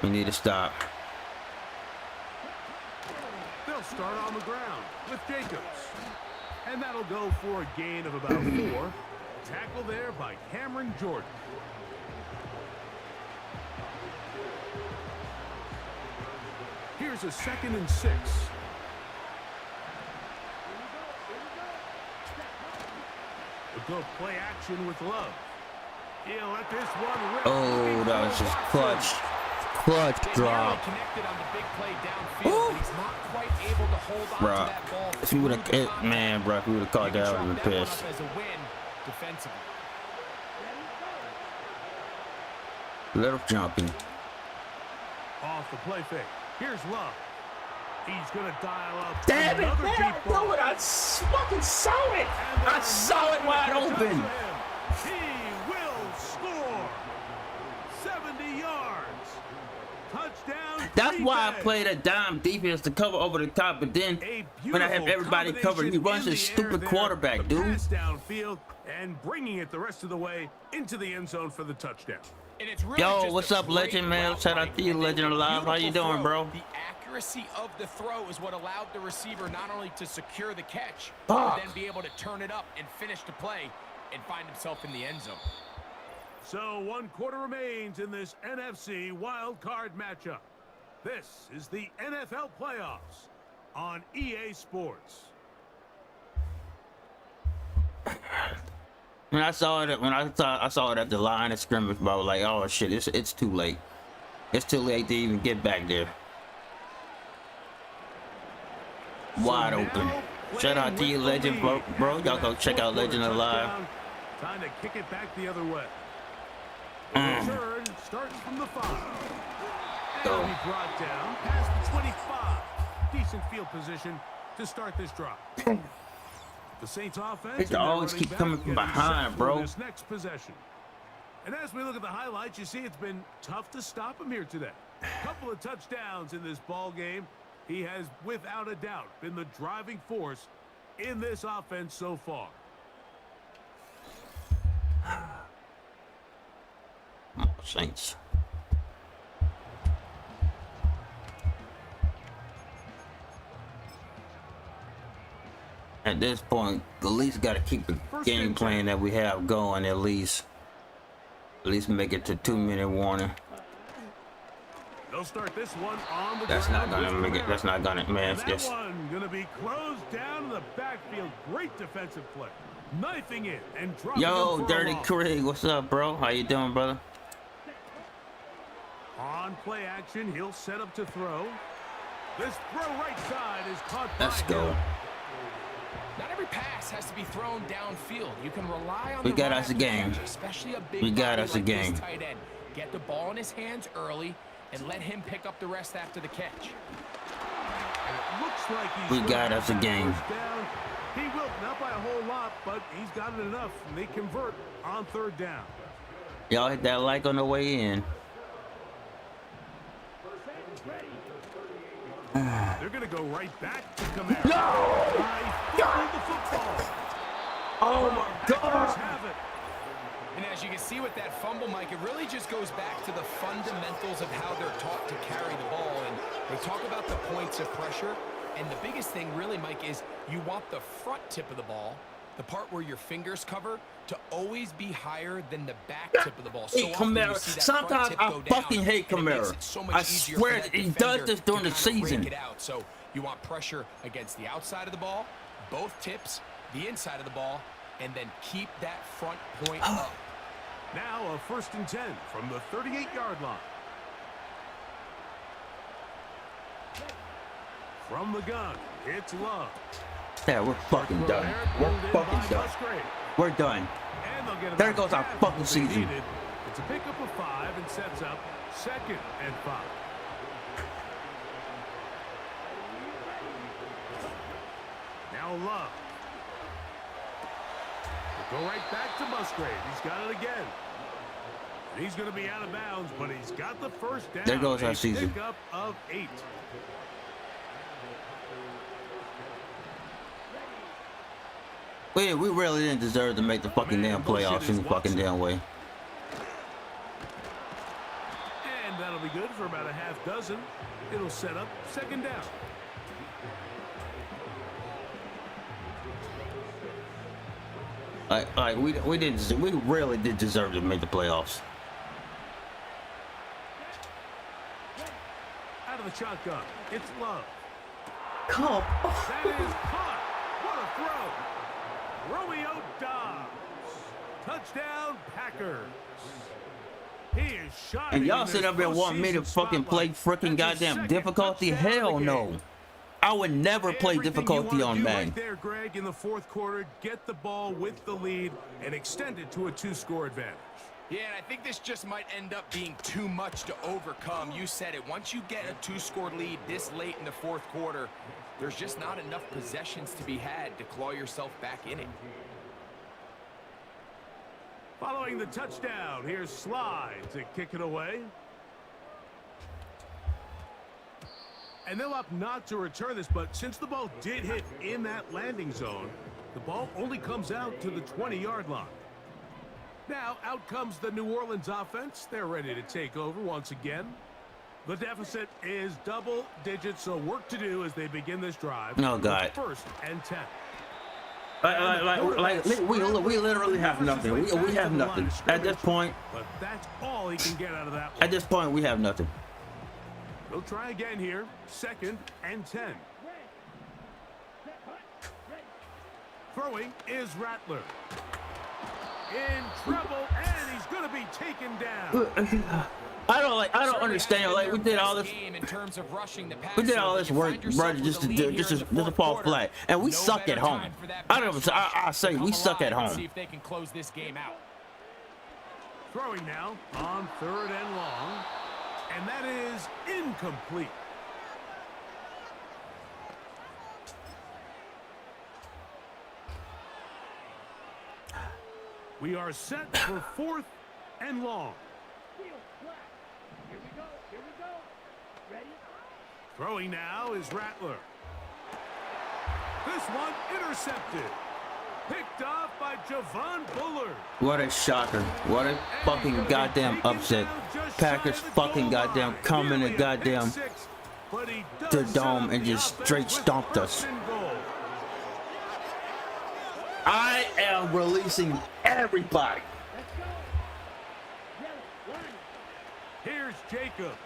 Speaker 1: We need to stop.
Speaker 3: They'll start on the ground with Jacobs. And that'll go for a gain of about 4. Tackle there by Cameron Jordan. Here's a 2nd and 6. We'll go play action with Love. He'll let this one rip.
Speaker 1: Oh, that was just clutch. Clutch drop.
Speaker 4: Connected on the big play downfield, but he's not quite able to hold on
Speaker 1: Bruh.
Speaker 4: to that ball.
Speaker 1: If you would have, man, bro, if you would have caught that, I would have been pissed.
Speaker 4: As a win defensively.
Speaker 1: Little jumping.
Speaker 3: Off the play fake. Here's Love. He's going to dial up.
Speaker 1: Damn it,
Speaker 3: another
Speaker 1: man,
Speaker 3: deep
Speaker 1: I
Speaker 3: ball.
Speaker 1: knew it. I fucking saw it. I saw it wide open.
Speaker 3: He will score. 70 yards. Touchdown.
Speaker 1: That's why I
Speaker 3: Green
Speaker 1: played a dime defense to cover over the top, but then when I have everybody covered, he runs his stupid quarterback, dude.
Speaker 3: Pass downfield and bringing it the rest of the way into the end zone for the touchdown.
Speaker 4: And it's really
Speaker 1: Yo,
Speaker 4: just
Speaker 1: what's
Speaker 4: a
Speaker 1: up,
Speaker 4: great
Speaker 1: Legend, man?
Speaker 4: route,
Speaker 1: Shout out
Speaker 4: Mike,
Speaker 1: to you,
Speaker 4: and
Speaker 1: Legend
Speaker 4: a
Speaker 1: Alive. How you
Speaker 4: beautiful
Speaker 1: doing,
Speaker 4: throw.
Speaker 1: bro?
Speaker 4: The accuracy of the throw is what allowed the receiver not only to secure the catch,
Speaker 1: Fuck.
Speaker 4: but then be able to turn it up and finish the play and find himself in the end zone.
Speaker 3: So 1 quarter remains in this NFC wild card matchup. This is the NFL playoffs on EA Sports.
Speaker 1: When I saw it, I saw it at the line of scrimmage, but I was like, oh shit, it's too late. It's too late to even get back there. Wide open. Shout out to you, Legend, bro. Y'all go check out Legend Alive.
Speaker 3: Time to kick it back the other way. The return starts from the 5. And
Speaker 1: Go.
Speaker 3: he brought down past the 25. Decent field position to start this drive. The Saints offense.
Speaker 1: They always keep coming from behind, bro.
Speaker 3: This next possession. And as we look at the highlights, you see it's been tough to stop him here today. A couple of touchdowns in this ball game. He has, without a doubt, been the driving force in this offense so far.
Speaker 1: Saints. At this point, at least got to keep the game plan that we have going. At least make it to 2-minute warning.
Speaker 3: They'll start this one on the
Speaker 1: That's not
Speaker 3: ground
Speaker 1: gonna
Speaker 3: with
Speaker 1: make it. That's not gonna, man. It's
Speaker 3: that
Speaker 1: just.
Speaker 3: one gonna be closed down in the backfield. Great defensive play, knifing it and dropping.
Speaker 1: Yo,
Speaker 3: him for a
Speaker 1: Dirty
Speaker 3: loss.
Speaker 1: Craig, what's up, bro? How you doing, brother?
Speaker 3: On play action, he'll set up to throw. This throw right side is caught
Speaker 1: Let's
Speaker 3: by
Speaker 1: go.
Speaker 3: him.
Speaker 4: Not every pass has to be thrown downfield. You can rely on
Speaker 1: We
Speaker 4: the
Speaker 1: got
Speaker 4: run
Speaker 1: us a
Speaker 4: after
Speaker 1: game.
Speaker 4: catch, especially a big
Speaker 1: We got
Speaker 4: body
Speaker 1: us a
Speaker 4: like this
Speaker 1: game.
Speaker 4: tight end. Get the ball in his hands early and let him pick up the rest after the catch.
Speaker 3: And it looks like he's
Speaker 1: We got us a
Speaker 3: that
Speaker 1: game.
Speaker 3: first down. He will, not by a whole lot, but he's got it enough, and they convert on 3rd down.
Speaker 1: Y'all hit that like on the way in.
Speaker 3: They're going to go right back to Kamara. No! The football.
Speaker 1: Oh my
Speaker 3: Packers have it.
Speaker 4: And as you can see with that fumble, Mike, it really just goes back to the fundamentals of how they're taught to carry the ball. And they talk about the points of pressure. And the biggest thing really, Mike, is you want the front tip of the ball the part where your fingers cover, to always be higher than the back tip of the ball.
Speaker 1: Hey, Kamara. Sometimes I fucking hate Kamara. I swear that he does this during the season.
Speaker 4: So you want pressure against the outside of the ball, both tips, the inside of the ball, and then keep that front point up.
Speaker 3: Now a 1st and 10 from the 38-yard line. From the gun, it's Love.
Speaker 1: Yeah, we're fucking done. We're fucking done. We're done. There goes our fucking season.
Speaker 3: It's a pickup of 5 and sets up 2nd and 5. Now Love. We'll go right back to Musgrave. He's got it again. And he's going to be out of bounds, but he's got the first down.
Speaker 1: There goes our season.
Speaker 3: Pickup of 8.
Speaker 1: We really didn't deserve to make the fucking damn playoffs in the fucking damn way.
Speaker 3: And that'll be good for about a half dozen. It'll set up 2nd down.
Speaker 1: We really did deserve to make the playoffs.
Speaker 3: Out of the shotgun, it's Love.
Speaker 1: Come on.
Speaker 3: That is caught. What a throw. Romeo Dobbs. Touchdown, Packers. He is shot.
Speaker 1: And y'all sit up there wanting me to fucking play freaking goddamn difficulty? Hell no. I would never play difficulty on Madden.
Speaker 3: Right there, Greg, in the 4th quarter, get the ball with the lead and extend it to a 2-score advantage.
Speaker 4: Yeah, and I think this just might end up being too much to overcome. You said it. Once you get a 2-score lead this late in the 4th quarter, there's just not enough possessions to be had to claw yourself back in it.
Speaker 3: Following the touchdown, here's Slide to kick it away. And they'll opt not to return this, but since the ball did hit in that landing zone, the ball only comes out to the 20-yard line. Now, out comes the New Orleans offense. They're ready to take over once again. The deficit is double digits, so work to do as they begin this drive.
Speaker 1: Oh, God.
Speaker 3: 1st and 10.
Speaker 1: We literally have nothing. We have nothing. At this point,
Speaker 3: But that's all he can get out of that one.
Speaker 1: at this point, we have nothing.
Speaker 3: They'll try again here. 2nd and 10. Throwing is Rattler. In trouble, and he's going to be taken down.
Speaker 1: I don't understand. Like, we did all this. We did all this work, brother, just to fall flat, and we suck at home. I say we suck at home.
Speaker 4: See if they can close this game out.
Speaker 3: Throwing now on 3rd and long, and that is incomplete. We are set for 4th and long. Throwing now is Rattler. This one intercepted. Picked off by Javon Bullard.
Speaker 1: What a shocker. What a fucking goddamn upset. Packers fucking goddamn come in the goddamn the dome and just straight stomped us. I am releasing everybody.
Speaker 3: Here's Jacobs.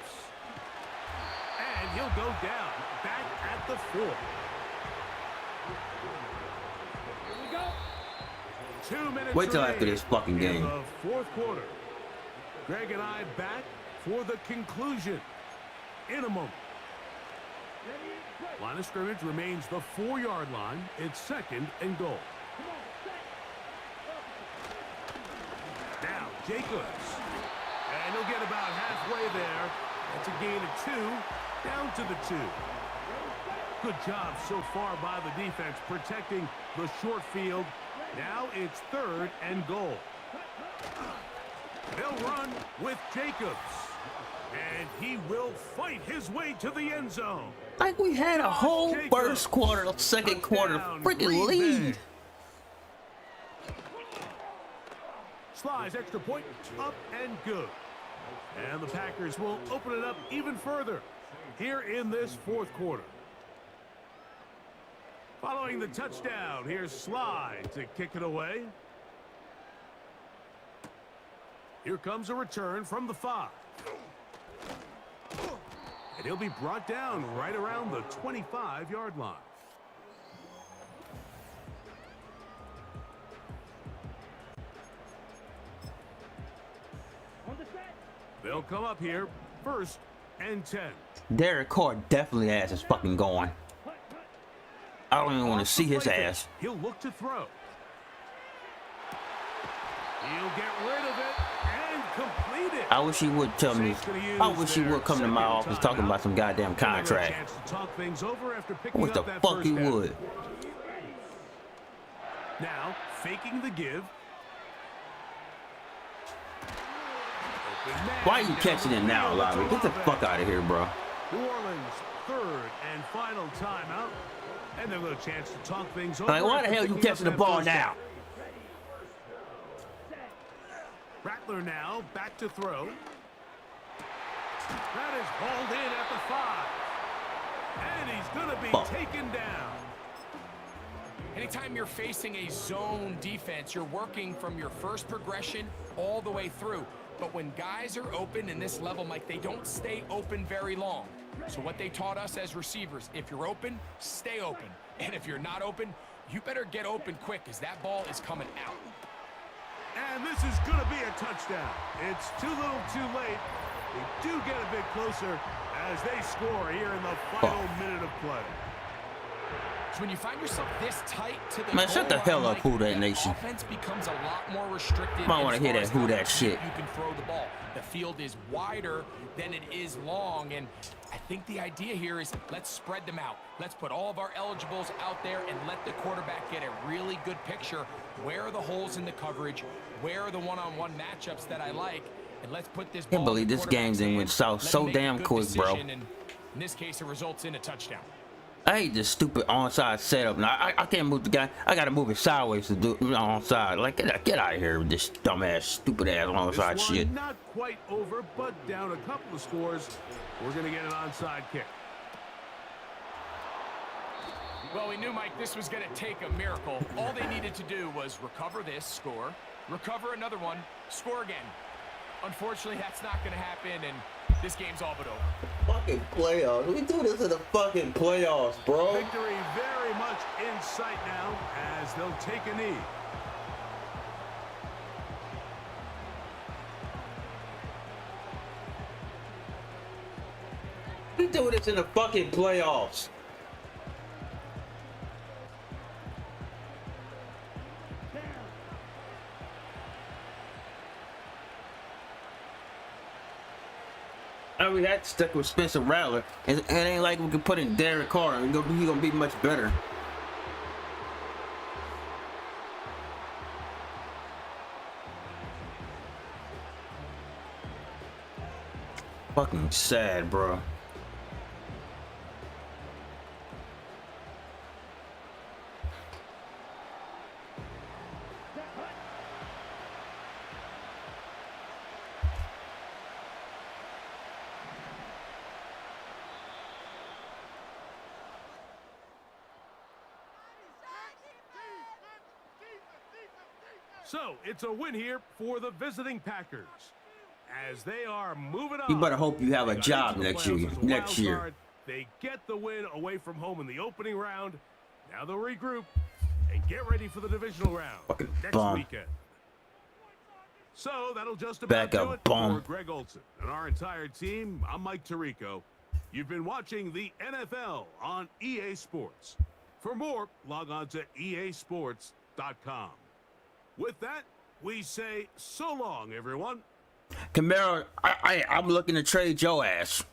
Speaker 3: And he'll go down back at the 4. 2 minutes.
Speaker 1: Wait till after this fucking game.
Speaker 3: In the 4th quarter. Greg and I back for the conclusion in a moment. Line of scrimmage remains the 4-yard line. It's 2nd and goal. Now Jacobs. And he'll get about halfway there. That's a gain of 2. Down to the 2. Good job so far by the defense protecting the short field. Now it's 3rd and goal. They'll run with Jacobs. And he will fight his way to the end zone.
Speaker 1: Like we had a whole first quarter, second quarter freaking lead.
Speaker 3: Slides extra point up and good. And the Packers will open it up even further here in this 4th quarter. Following the touchdown, here's Sly to kick it away. Here comes a return from the 5. And he'll be brought down right around the 25-yard line. They'll come up here, 1st and 10.
Speaker 1: Derek Carr definitely has his fucking going. I don't even want to see his ass.
Speaker 3: He'll look to throw. He'll get rid of it and complete it.
Speaker 1: I wish he would tell me. I wish he would come to my office talking about some goddamn contract. I wish the fuck he would.
Speaker 3: Now, faking the give.
Speaker 1: Why are you catching it now, Lobby? Get the fuck out of here, bro.
Speaker 3: New Orleans' 3rd and final timeout. And they'll get a chance to talk things over.
Speaker 1: Like, why the hell are you catching the ball now?
Speaker 3: Rattler now back to throw. That is hauled in at the 5. And he's going to be taken down.
Speaker 4: Anytime you're facing a zone defense, you're working from your first progression all the way through. But when guys are open in this level, Mike, they don't stay open very long. So what they taught us as receivers, if you're open, stay open. And if you're not open, you better get open quick because that ball is coming out.
Speaker 3: And this is going to be a touchdown. It's too little too late. They do get a bit closer as they score here in the final minute of play.
Speaker 4: So when you find yourself this tight to the
Speaker 1: Man, shut the hell up, Who Dat Nation.
Speaker 4: Offense becomes a lot more restricted.
Speaker 1: I want to hear that Who Dat shit.
Speaker 4: You can throw the ball. The field is wider than it is long, and I think the idea here is let's spread them out. Let's put all of our eligibles out there and let the quarterback get a really good picture. Where are the holes in the coverage? Where are the one-on-one matchups that I like? And let's put this ball.
Speaker 1: Can't believe this game's in went south so damn quick, bro.
Speaker 4: And in this case, it results in a touchdown.
Speaker 1: I hate this stupid onside setup. Now I can't move the guy. I gotta move it sideways to do onside. Like get out of here with this dumbass, stupid ass onside shit.
Speaker 3: Not quite over, but down a couple of scores. We're gonna get an onside kick.
Speaker 4: Well, we knew, Mike, this was gonna take a miracle. All they needed to do was recover this, score, recover another one, score again. Unfortunately, that's not gonna happen, and this game's all but over.
Speaker 1: Fucking playoffs. We do this in the fucking playoffs, bro.
Speaker 3: Victory very much in sight now as they'll take a knee.
Speaker 1: We do this in the fucking playoffs. I mean, that stuck with Spencer Rattler. It ain't like we could put in Derek Carr and he's gonna be much better. Fucking sad, bro.
Speaker 3: So it's a win here for the visiting Packers as they are moving on.
Speaker 1: You better hope you have a job next year.
Speaker 3: They get the win away from home in the opening round. Now they'll regroup and get ready for the divisional round next weekend. So that'll just about do it for Greg Olson and our entire team. I'm Mike Tirico. You've been watching the NFL on EA Sports. For more, log on to easports.com. With that, we say so long, everyone.
Speaker 1: Camaro, I'm looking to trade your ass.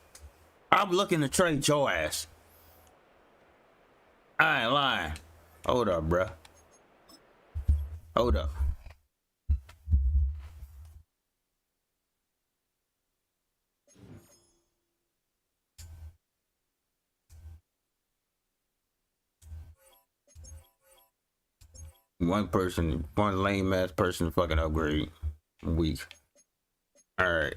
Speaker 1: I'm looking to trade your ass. I ain't lying. Hold up, bruh. Hold up. One lame ass person fucking upgrade. Weak. Alright.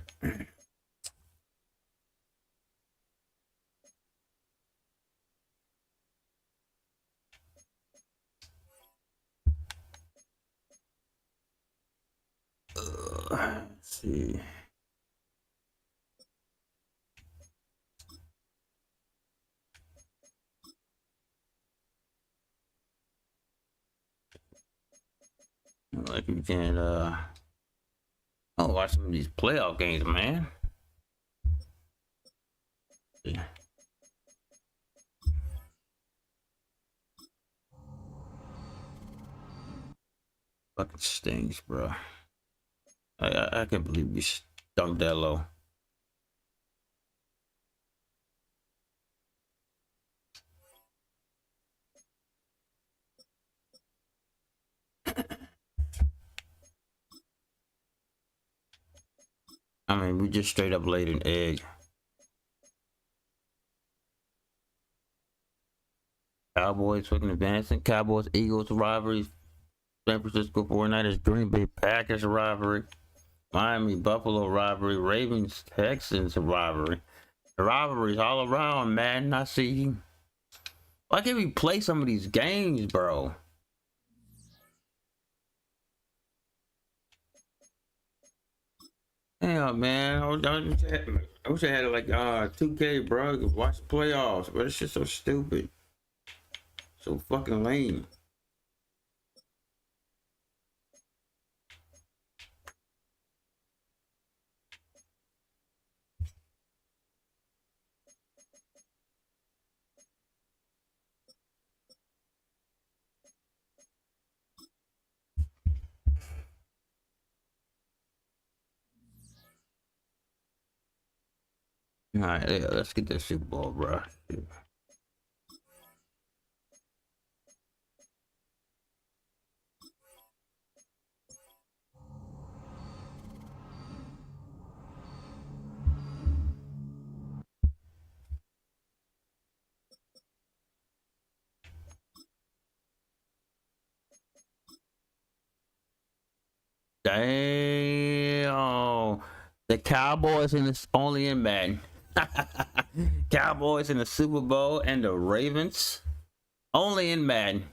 Speaker 1: Let's see. Like we can I'll watch some of these playoff games, man. Yeah. Fucking stings, bro. I can't believe we stunk that low. I mean, we just straight up laid an egg. Cowboys fucking advancing. Cowboys Eagles rivalry. San Francisco 49ers Green Bay Packers rivalry. Miami Buffalo rivalry. Ravens Texans rivalry. The rivalries all around, man. I see. Why can't we play some of these games, bro? Yeah, man. I wish I had like 2K, bro. Watch the playoffs, but it's just so stupid. So fucking lame. All right, yeah, let's get that Super Bowl, bro. Damn. The Cowboys and it's only in Madden. Cowboys in the Super Bowl and the Ravens only in Madden.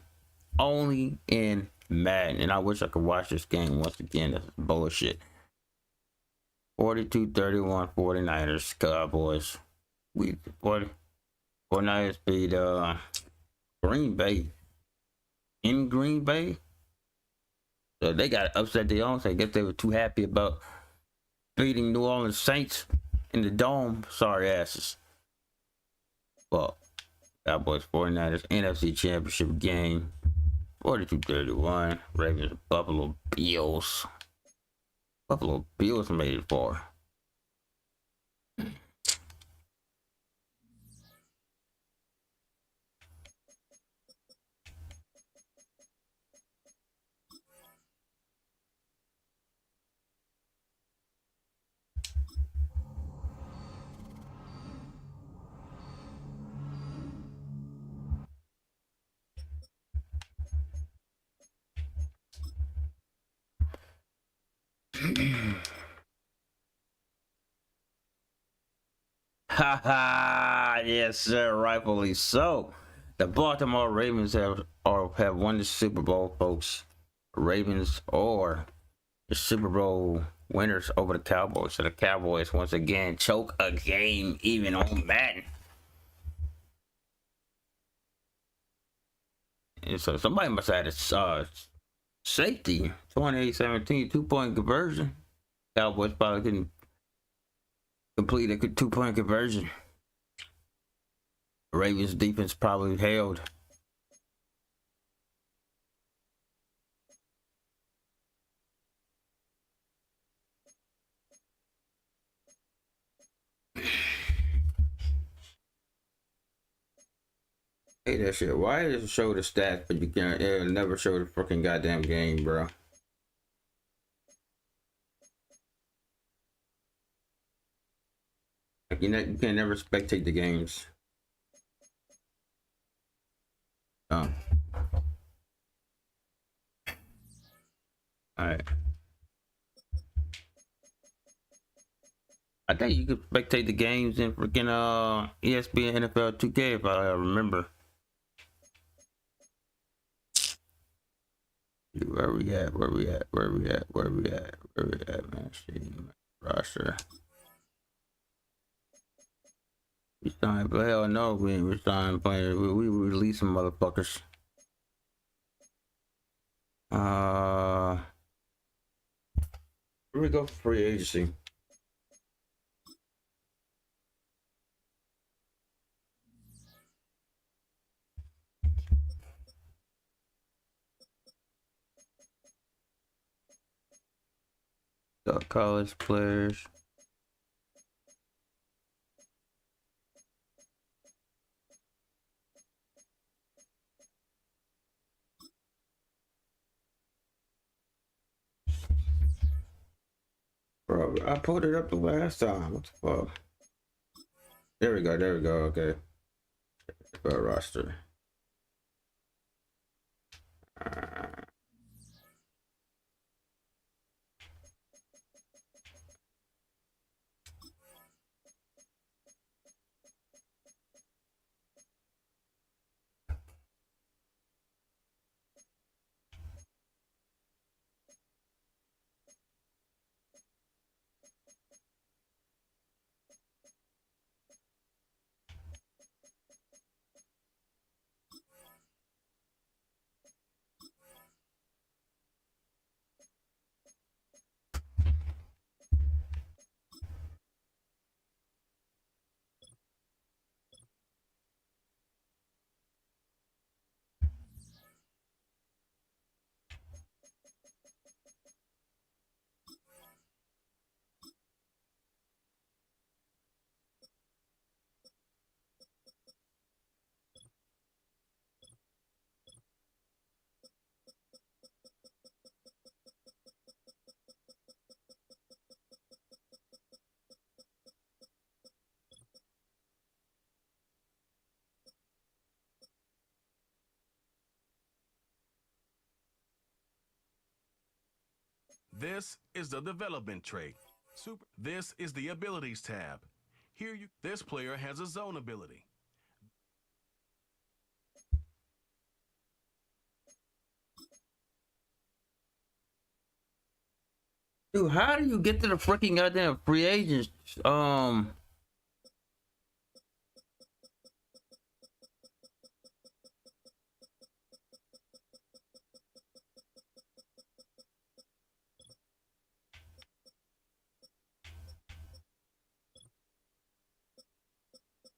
Speaker 1: Only in Madden. And I wish I could watch this game once again. That's bullshit. 42-31 49ers Cowboys. We 49ers beat Green Bay. In Green Bay. So they got upset their own. So I guess they were too happy about beating New Orleans Saints in the dome. Sorry asses. Well, Cowboys 49ers NFC Championship game. 42-31. Ravens Buffalo Bills. Buffalo Bills made it far. Ha ha! Yes, sir. Rightfully so. The Baltimore Ravens have won the Super Bowl, folks. Ravens or the Super Bowl winners over the Cowboys. So the Cowboys once again choke a game even on Madden. And so somebody must have had a safety. 28-17, 2-point conversion. Cowboys probably couldn't complete a 2-point conversion. Ravens defense probably held. Hey, that shit. Why does it show the stats, but you can't? It'll never show the fucking goddamn game, bro. Like you can never spectate the games. Oh. All right. I think you could spectate the games in freaking ESPN NFL 2K if I remember. Where we at? Where we at? Where we at? Where we at? Where we at, man? Roster. We signed, but hell no, we ain't signed players. We release some motherfuckers. Here we go for free agency. The college players. Bro, I pulled it up the last time. What the fuck? There we go. There we go. Okay. Roster.
Speaker 2: This is the development trait. This is the abilities tab. This player has a zone ability.
Speaker 1: Dude, how do you get to the freaking goddamn free agents?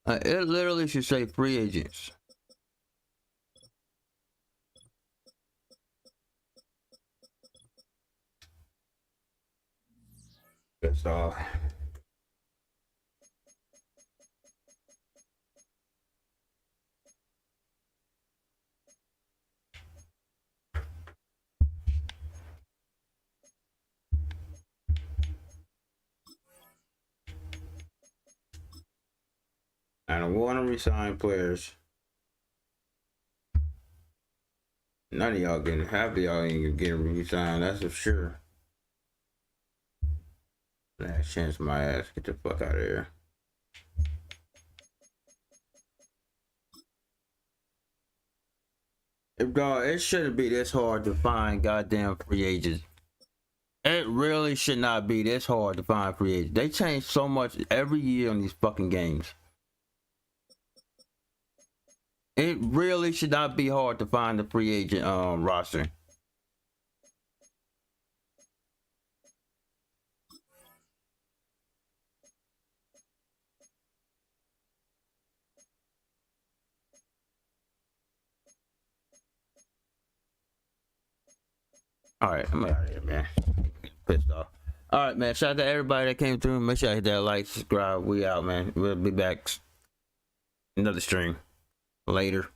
Speaker 1: It literally should say free agents. That's all. I don't want to resign players. None of y'all getting, half of y'all ain't getting resigned, that's for sure. Last chance my ass, get the fuck out of here. Dog, it shouldn't be this hard to find goddamn free agents. It really should not be this hard to find free agents. They change so much every year on these fucking games. It really should not be hard to find the free agent roster. All right, I'm out of here, man. Pissed off. All right, man. Shout out to everybody that came through. Make sure I hit that like, subscribe. We out, man. We'll be back another stream later.